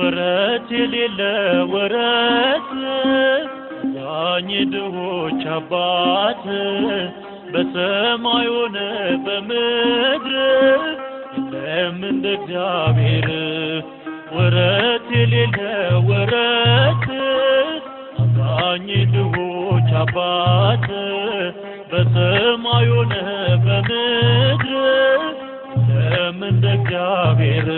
ወረት የሌለ ወረት ዳኝ ድሆች አባት በሰማይ ሆነ በምድር የለም እንደ እግዚአብሔር ወረት የሌለ ወረት ዳኝ ድሆች አባት በሰማይ ሆነ በምድር የለም እንደ እግዚአብሔር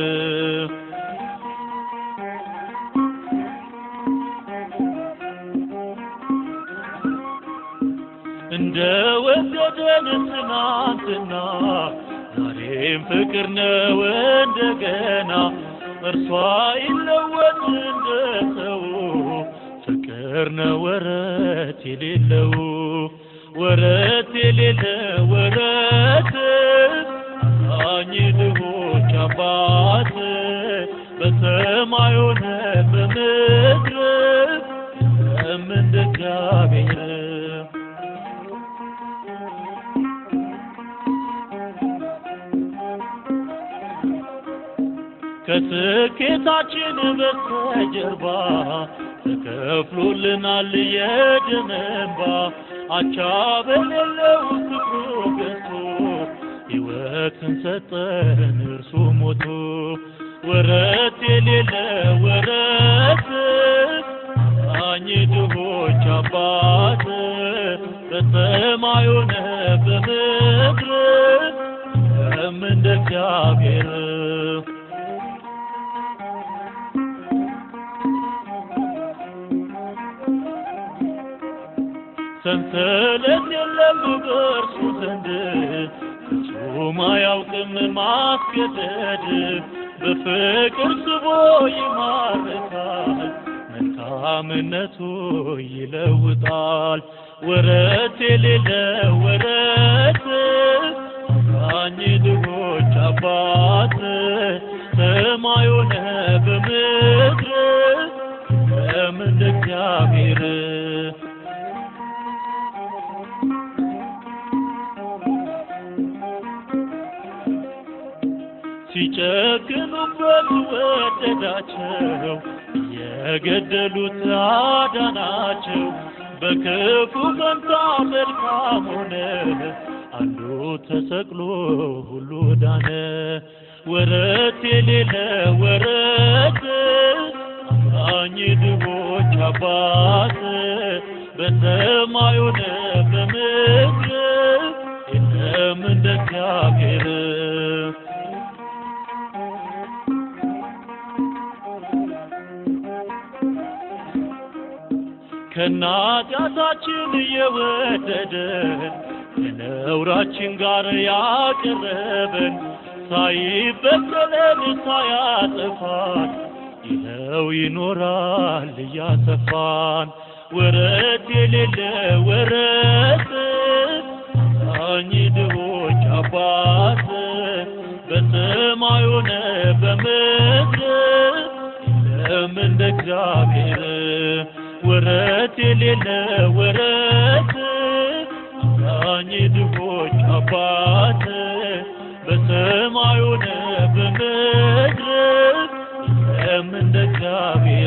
እንደ ወደደን ትናንትና ዛሬም ፍቅር ነው እንደገና እርሷ ይለወጥ እንደ ሰው ፍቅር ነው ወረት የሌለው ወረት የሌለ ወረት አዛኝ ድሆች አባት በሰማይ ሆነ በምድር የለም እንደ እግዚአብሔር ከስኬታችን በስተጀርባ ተከፍሎልናል የደም እንባ አቻ በሌለው ፍቅሩ ገዝቶ ሕይወትን ሰጠን እርሱ ሞቶ ወረት የሌለ ወረት አዛኝ ድሆች አባት በሰማይ ሆነ በምድር የለም እንደ እግዚአብሔር ሰንሰለት የለም በእርሱ ዘንድ ፍጹም አያውቅም ማስገደድ በፍቅር ስቦ ይማርካል መልካምነቱ ይለውጣል ወረት የሌለ ወረት አዛኝ ድሆች አባት ሰማይ ሆነ በምድር የለም እንደ እግዚአብሔር ሲጨክኑበት ወደዳቸው የገደሉት አዳናቸው በክፉ ፈንታ መልካም ሆነ አንዱ ተሰቅሎ ሁሉ ዳነ ወረት የሌለ ወረት አዛኝ ድሆች አባት በሰማይ ሆነ በምድር የለም እንደ እግዚአብሔር ከናጢያታችን የወደደን ከነውራችን ጋር ያቀረበን ሳይበቀለን ሳያጠፋን ይኸው ይኖራል እያሰፋን ወረት የሌለ ወረት አዛኝ ድሆች አባት በሰማይ ሆነ በምድር የለም እንደ እግዚአብሔር ወረት የሌለ ወረት አዛኝ ድሆች አባት በሰማይ ሆነ በምድር የለም እንደ እግዚአብሔር